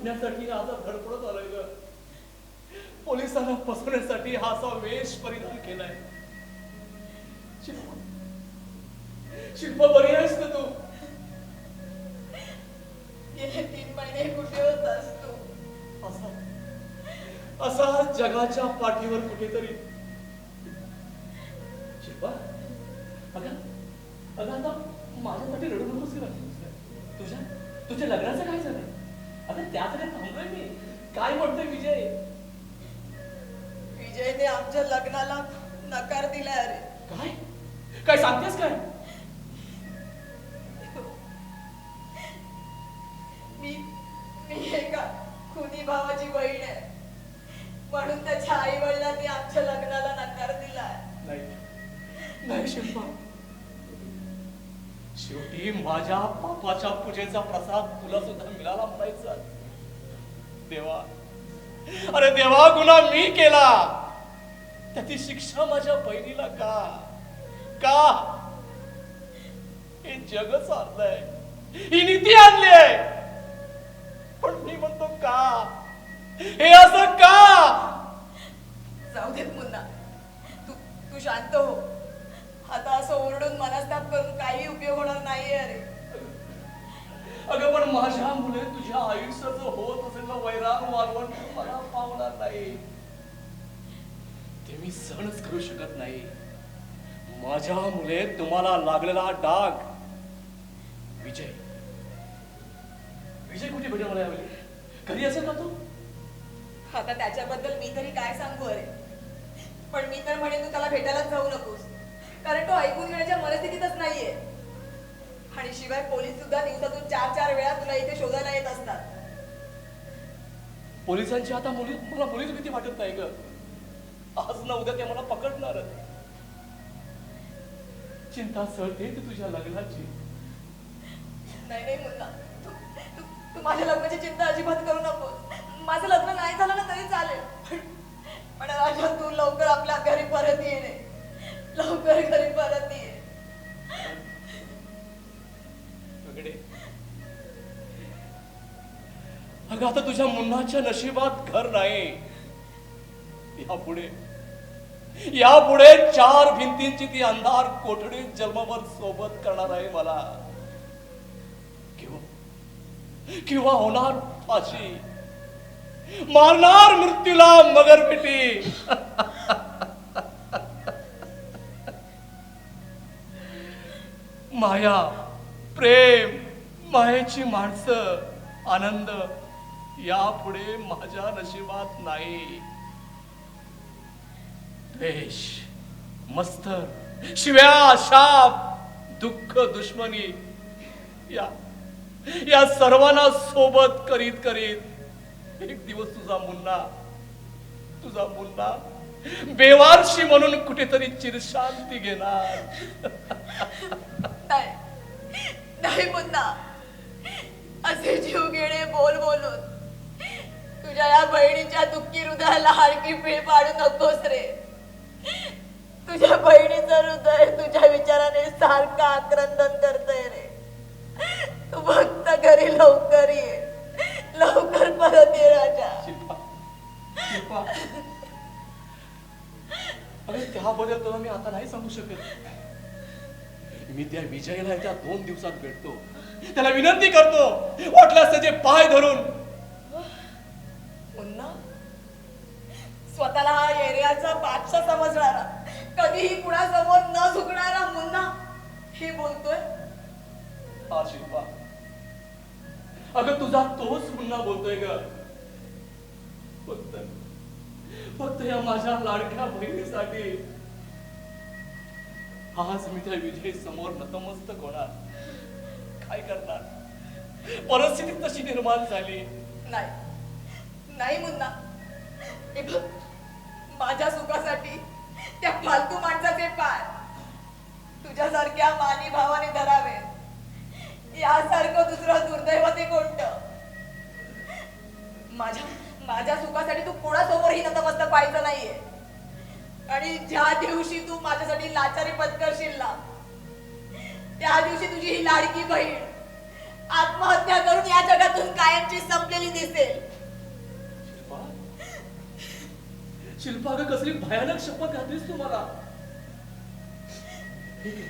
लुटण्यासाठी हा असा धडपडत आलाय ग. पोलिसांना फसवण्यासाठी हा असा वेश परिधान केलाय. शिल्पा, शिल्पा बरी आहेस ना तू? गेले 3 महिने कुठे होतास तू? असा असा जगाच्या पाठीवर कुठेतरी. शिल्पा, अगं अगं आता माझ्यासाठी रडू नकोस का? तुझ्या तुझ्या लग्नाचं काय झालंय? अगं त्यासाठी थांबलोय मी. काय म्हणतोय विजय? विजयने आमच्या लग्नाला नकार दिलाय. अरे काय काय सांगतेस काय? मी मी एका खुनी भावाची बहीण आहे, म्हणून त्याच्या आई वडिलांनी आमच्या लग्नाला नकार दिलाय. नाही नाही शिल्पा, शेवटी माझ्या पापाच्या पूजेचा प्रसाद तुला सुद्धा मिळाला म्हणायचा. देवा, अरे देवा, गुन्हा मी केला, त्याची शिक्षा माझ्या बहिणीला का? का हे जगच आणलंय, ही नीती आणली आहे, पण मी म्हणतो का? हे असं का? जाऊ देत मुन्ना, तू तू शांत हो. आता असं ओरडून मनस्ताप करून काही उपयोग होणार नाहीये. अरे अगं पण माझ्या मुले तुझ्या आयुष्याचं होत असेल ना वैराग वालवण मला पावणार नाही, ते मी सहनच करू शकत नाही. माझ्या मुले तुम्हाला लागलेला डाग. विजय, विजय कुठे भेटेल मला यावेळी? घरी असेल का तू? आता त्याच्याबद्दल मी तरी काय सांगू. अरे पण मी तर म्हणे तू त्याला भेटायलाच जाऊ नकोस, कारण तो ऐकून घेण्याच्या मनस्थितीतच नाहीये. आणि शिवाय पोलीस सुद्धा दिवसातून 4-4 वेळा तुला इथे शोधायला येत असतात. पोलिसांची आता मला मुलीच भीती वाटत नाही ग. आज ना उद्या ते मला पकडणार. चिंता सळते तुझ्या लग्नाची. नाही नाही मुन्ना, तू माझ्या लग्नाची चिंता अजिबात करू नकोस. माझं लग्न नाही झालं ना तरी चालेल, पण राजा तू लवकर आपल्या घरी परत ये रे. लवकर घरी परत ये. अगं आता तुझ्या मुन्नाच्या नशिबात घर नाही. यापुढे 4 भिंतींची ती अंधार कोठडी जन्मभर सोबत करणार आहे मला. किंवा होणार फाशी, मारणार मृत्यूला मगरपिटी. माया, प्रेम, मायेची माणसं, आनंद यापुढे माझ्या नशिबात नाही. द्वेष, मस्तर, शिव्या, शाप, दुःख, दुश्मनी या सर्वांना सोबत करीत करीत एक दिवस तुझा मुन्ना बेवारशी म्हणून कुठेतरी चिरशांती घेणार. नाही मुन्ना, असे जीव घेणे बोल बोलून तुझ्या या बहिणीच्या दुःखी हृदयाला हलकी पीळ पाडू नकोस रे. तुझ्या बहिणीचं हृदय तुझ्या विचाराने सारखं आक्रंदन करतय रे. तू फक्त घरी लवकर ये, लवकर परत ये राजा. शिल्पा, अरे त्याबद्दल तुला मी आता नाही सांगू शकत. मी त्या विजयला त्या 2 दिवसात भेटतो, त्याला विनंती करतो, वाटल्यास त्याचे पाय धरून. मुन्ना, स्वतःला हा एरियाचा बादशाह समजणारा, कधीही कुणासमोर न झुकणारा मुन्ना हे बोलतोय. हा शिल्पा, अगं तुझा तोच मुन्ना बोलतोय ग. फक्त या माझ्या लाडक्या बहिणीसाठी आज मी त्या विजय समोर नतमस्तक होणार. काय करणार, परिस्थिती तशी निर्माण झाली. नाही मुन्ना, हे बघ, माझ्या सुखासाठी त्या फालतू माणसाचे पाय तुझ्यासारख्या मानी भावाने धरावे, यासारखं दुसरं दुर्दैव ते कोणतं? माझ्या सुखासाठी तू कोणासमोरही नतमस्तक पाहायचं नाहीये. आणि ज्या दिवशी तू माझ्यासाठी लाचारी पत्करशील ना, त्या दिवशी तुझी ही लाडकी बहीण आत्महत्या करून या जगातून कायमची संपलेली दिसेल. शिल्पा शिल्पा अगं कसली भयानक शपथ घातलीस तू मला. ठीक आहे,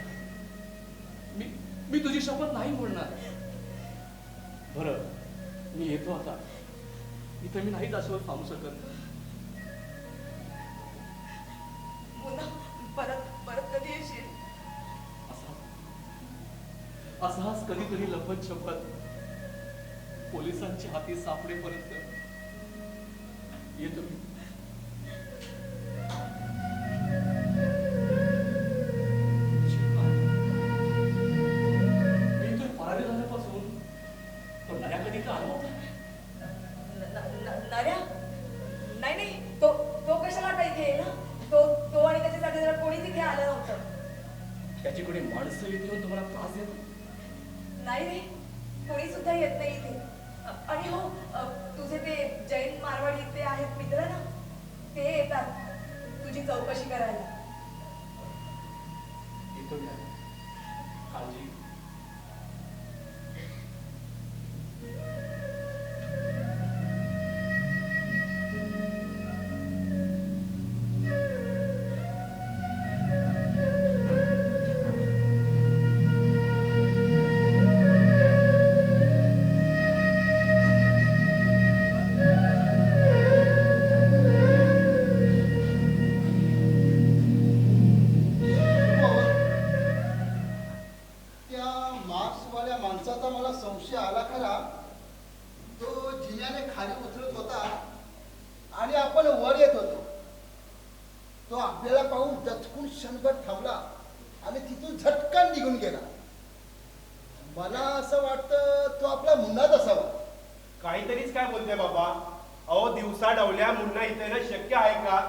मी तुझी शपथ नाही मोडणार. बरं, मी येतो आता. इथं मी नाही दासवर थांबू शकत. पुन्हा परत परत कधी येशील? असाच कधीतरी लपत शपथ पोलिसांच्या हाती सापडेपर्यंत येतो मी. शिल्पा, मी इथून फरारी झाल्यापासून तो नया कधी का आला होता? नऱ्या? नाही नाही, तो तो कशाला आता इथे येईल? तो आणि त्याच्यासाठी जरा कोणीच इथे आलं नव्हतं. त्याच्याकडे माणसं इथे येऊन तुम्हाला त्रास देत? नाही रे, कोणी सुद्धा येत नाही इथे. आणि हो, तुझे ते जैन मारवाडी ते आहेत मित्र ना, ते येतात तुझी चौकशी करायला. येतो मी. काळजी. त्या मार्क्सवाल्या माणसाचा मला संशय आला खरा. तो जिन्याने खाली उतरत होता आणि आपण वर येत होतो. तो आपल्याला पाहून दचकून क्षणभर थांबला आणि तिथून झटकन निघून गेला. मला असं वाटतं तो आपला मुन्नाच असावा. काहीतरीच काय बोलते बाबा. अहो, दिवसा डवल्या मुन्ना इथे येणं शक्य आहे का?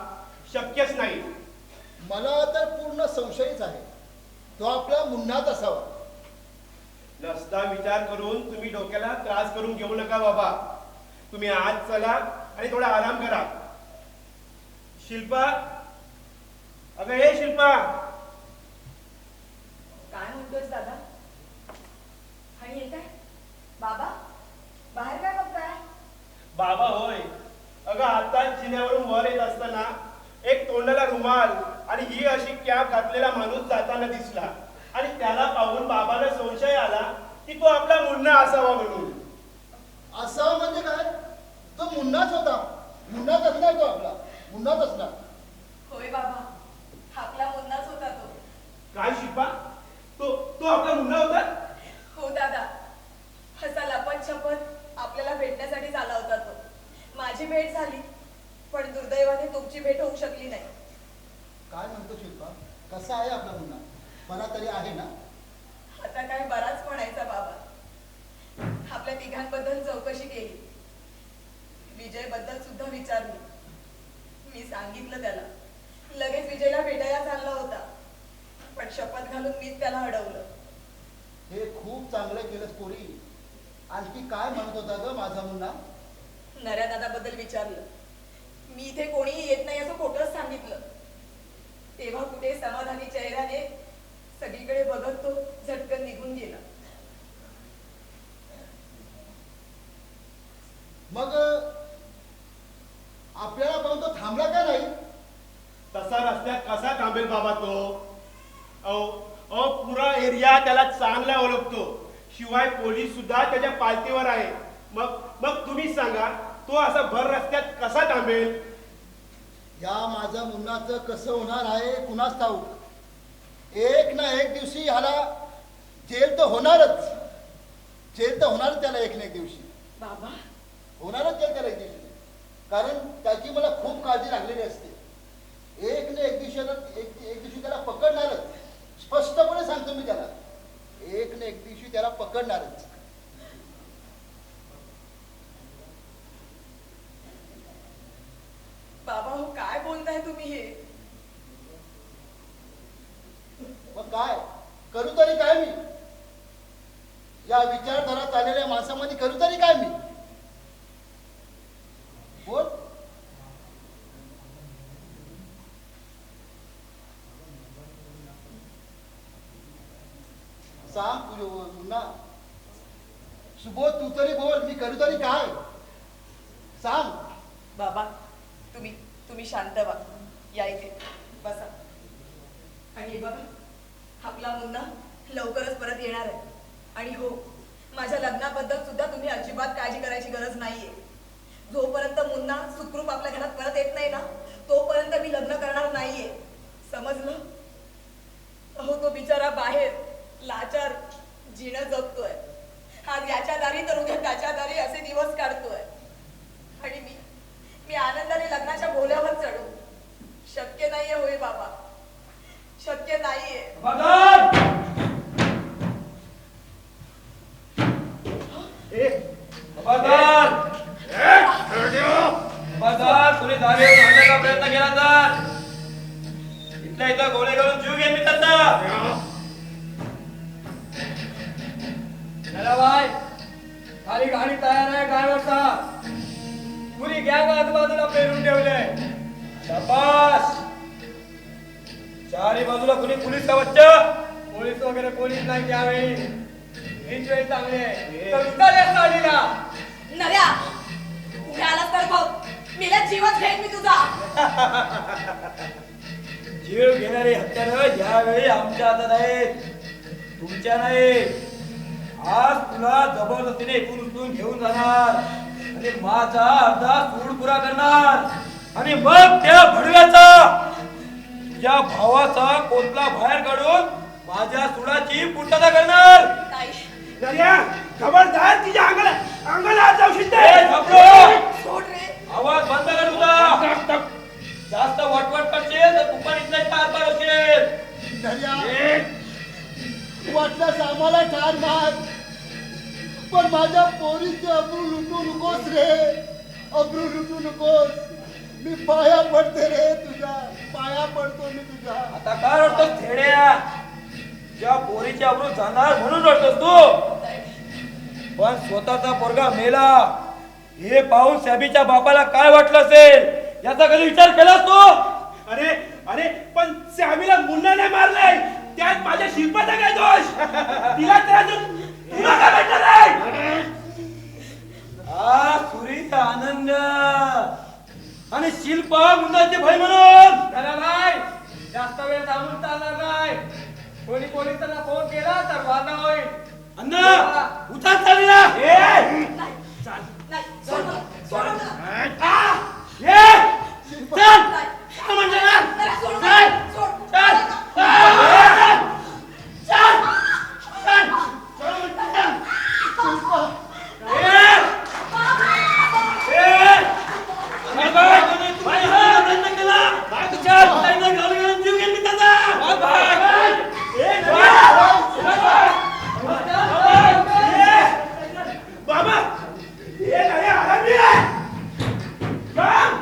शक्यच नाही. मला तर पूर्ण संशयच आहे. तो आपला मुन्नाच असावा. नसता विचार करून तुम्ही डोक्याला त्रास करून घेऊ नका बाबा. तुम्ही आज चला आणि थोडा आराम करा. शिल्पा, अगं हे शिल्पा. काय म्हणतोयस दादा? आणि हे काय बाबा, बाहेर काय बघताय? बाबा होय. अगं आताच जिन्यावरून वर येत असताना एक तोंडाला रुमाल आणि ही अशी कॅप घातलेला माणूस जाताना दिसला आणि त्याला पाहून बाबाला संशय आला की तो आपला मुन्ना असावा म्हणून. असावा म्हणजे काय? तो मुन्नाच होता. मुन्नाच असणार. तो आपला मुन्नाच असणार. होय बाबा, आपला मुन्नाच होता तो. काय शिल्पा? तो आपला मुन्ना होता? हो दादा, असा लपत छपत आपल्याला भेटण्यासाठी आला होता तो. माझी भेट झाली, पण दुर्दैवाने तुमची भेट होऊ शकली नाही. काय म्हणतो शिल्पा? कसा आहे आपला मुन्ना? बरा तरी आहे ना? आता काय बराच म्हणायचा बाबा. आपल्या तिघांबद्दल चौकशी केली, विजय बद्दल सुद्धा विचारली. मी सांगितलं त्याला. लगेच विजयला भेटायला चालला होता, पण शपथ घालून मीच त्याला अडवलं. हे खूप चांगलं केलंस पोरी. आणखी काय म्हणत होता ग माझा मुन्ना? नऱ्या दादाबद्दल विचारलं. मी इथे कोणीही येत नाही असं खोटंच सांगितलं. तेव्हा कुठे समाधानी चेहऱ्याने सगळीकडे बघत तो झटकन निघून गेला. मग आपल्याला पाहून तो थांबला का नाही? तसा रस्त्यात कसा थांबेल बाबा तो? अहो, पुरा एरिया त्याला चांगला ओळखतो. शिवाय पोलीस सुद्धा त्याच्या पालतीवर आहे. मग तुम्हीच सांगा, तो असा भर रस्त्यात कसा थांबेल? या माझ्या मुन्नाचं कसं होणार आहे कुणास ठाऊक. एक ना एक दिवशी ह्याला जेल तर होणारच. जेल तर होणारच त्याला एक ना एक दिवशी. बाबा, होणारच जेल त्याला एक दिवशी. कारण त्याची मला खूप काळजी लागलेली असते. एक ना एक दिवशी त्याला पकडणारच. स्पष्टपणे सांगतो मी त्याला. एक ना एक दिवशी त्याला पकडणारच. बाबा हो, काय बोलताय तुम्ही हे? मग काय करू तरी काय मी? या विचारधारा चाललेल्या माणसामध्ये करू तरी काय मी? बोल. सांग तुझ्या मुन्ना. सुबोध तू तरी बोल, मी करू तरी काय? सांग. बाबा तुम्ही तुम्ही शांत व्हा, या इथे बसा. आणि हे बघा आपला मुन्ना लवकरच परत येणार आहे. आणि हो, माझ्या लग्नाबद्दल सुद्धा तुम्ही अजिबात काळजी करायची गरज नाहीये. जोपर्यंत मुन्ना सुखरूप आपल्या घरात परत येत नाही ना, तोपर्यंत मी लग्न करणार नाहीये, समजलं? अहो तो बिचारा बाहेर लाचार जीणं जगतोय. आज याच्या दारी तर उद्या त्याच्या दारी असे दिवस काढतोय. आणि मी आनंदाने लग्नाच्या बोल्यावर चढू. शक्य नाहीये होय बाबा, शक्य नाहीये. तुम्ही दारीवर आणण्याचा प्रयत्न केला तर इथल्या इथं गोळे घालून जीव घेईन मी त्याचा. बाय खाली गाडी तयार आहे, ड्रायव्हर साहेब. पुरी गॅंग आजूबाजूला पेरून ठेवलंय. शाबास. चारी बाजूला कुणी पोलीस का बच्चा? पोलीस वगैरे पोलीस नाही त्यावेळी. हीच वेळ चांगली आहे. तर उतार साडीला. नव्या उद्या आलास तर बघ, मेला जीवच घेईन मी तुझा. जीव घेणारी हत्यारं यावेळी आमच्या हातात आहेत, तुमच्या नाही. आज तुला जबरदस्तीने इथून उचलून घेऊन जाणार आणि माझा अर्धा सूड पुरा करणार. आणि मग त्या भडव्याचा तुझ्या भावाचा कोतला बाहेर काढून माझ्या सुडाची पूर्तता करणार. नाही नर्या, खबरदार तिच्या अंगाला हात जाऊ शकते. सोड रे. आवाज बंद कर तुझा. जास्त वटवट करशील तर कुपन इथला आरपार होशील. नर्या, वाटल्यास आम्हाला ठार मार, पण माझ्या पोरीचे अब्रू लुटू नकोस रे. अब्रू लुटू नकोस. मी पाया पडते रे तुझ्या, पाया पडतो मी तुझ्या. आता काय रडतोस थेड्या? ज्या पोरीची अब्रू जाणार म्हणून रडतोस तू. पण स्वतःचा पोरगा मेला हे पाहून सॅबीच्या बापाला काय वाटलं असेल याचा कधी विचार केलास तू? अरे अरे, पण सॅमीला मुन्नाने मारलंय, त्यात माझ्या शिल्पाचा काय दोष? तिला त्रास तुला काय भेटलं नाही? हा सुरीचा आनंद आणि शिल्पा मुन्नाची भय म्हणून. नाही जास्त वेळ थांबून चालणार नाही. कोणी पोलिसांना फोन केला तर वादा होईल. अण्णा उतार चालला. नाही सोड मला, सोड मला. चल नाही. काय म्हणतो ना? नव्या, सोड चल. मला, सोड. चल. बाबा, हे नाही आरामी आहे. काम.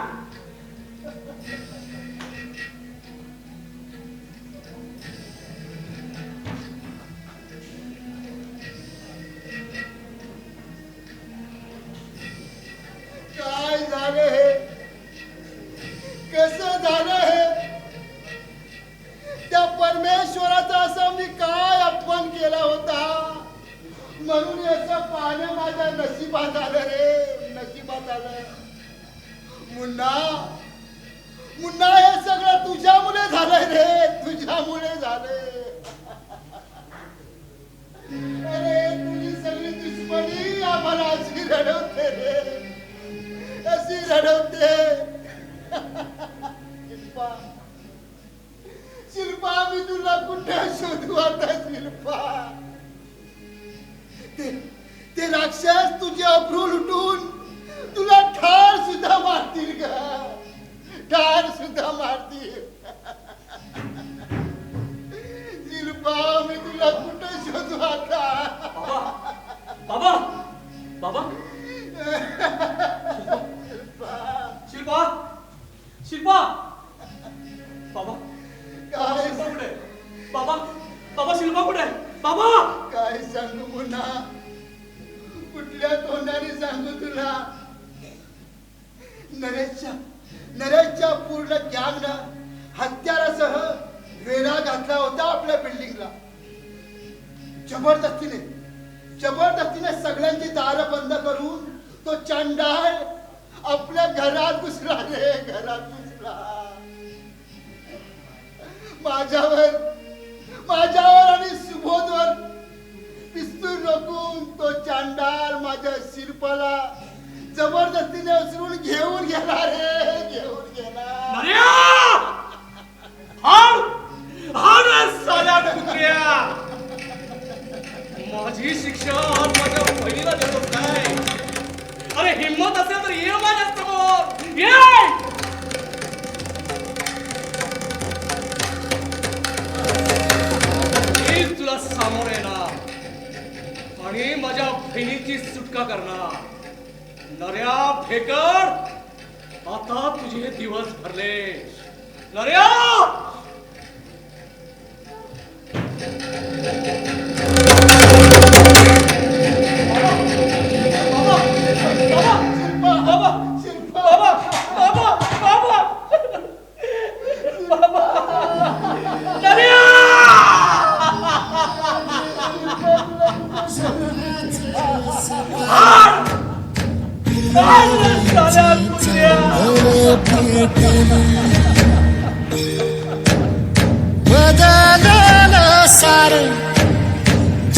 काय झालं हे? कसं झालं हे? त्या परमेश्वराचा असा मी काय अपमान केला होता म्हणून याचं पाहणं माझ्या नशिबात आलं रे, नशिबात आलं. मुन्ना, मुन्ना, हे सगळं तुझ्यामुळे झालंय रे, तुझ्यामुळे झालंय. अरे तुझी सगळी दुश्मनी आम्हाला अशी रडवते रे, अशी रडवते. शिल्पा, शिल्पा, मी तुला कुठे शोधू आता शिल्पा? ते राक्षस तुझे अब्रू लुटून तुला ठार सुद्धा मारतील का? ठार सुद्धा मारतील. शिल्पा, मी तुला कुठे शोधू आता? बाबा बाबा शिल्पा शिल्पा बाबा काय शिल्पा कुठे आहे? बाबा बाबा शिल्पा कुठे आहे? बाबा काय सांगू मुन्ना, कुठल्या तोंडाने सांगू तुला? नरेशच्या पूर्ण गँगनं हत्यारासह वेढा घातला होता आपल्या बिल्डिंगला. जबरदस्तीने सगळ्यांची दारं बंद करून तो चांडाळ आपल्या घरात घुसला रे, घरात घुसला. माझ्यावर आणि सुबोधवर पिस्तूल रोखून तो चांडाळ माझ्या शिरपाला जबरदस्तीने उचलून घेऊन गेला रे, घेऊन गेला. माझी शिक्षा माझ्या बहिणीला देतो काय? अरे हिम्मत असेल तर ये माझ्या समोर ये. मी तुला सामोर येणार आणि माझ्या बहिणीची सुटका करणार. नर्या फेकर, आता तुझे दिवस भरले. नर्या बदललं सारं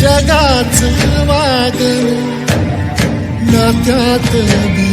जगाचं वागणं नात्यात बी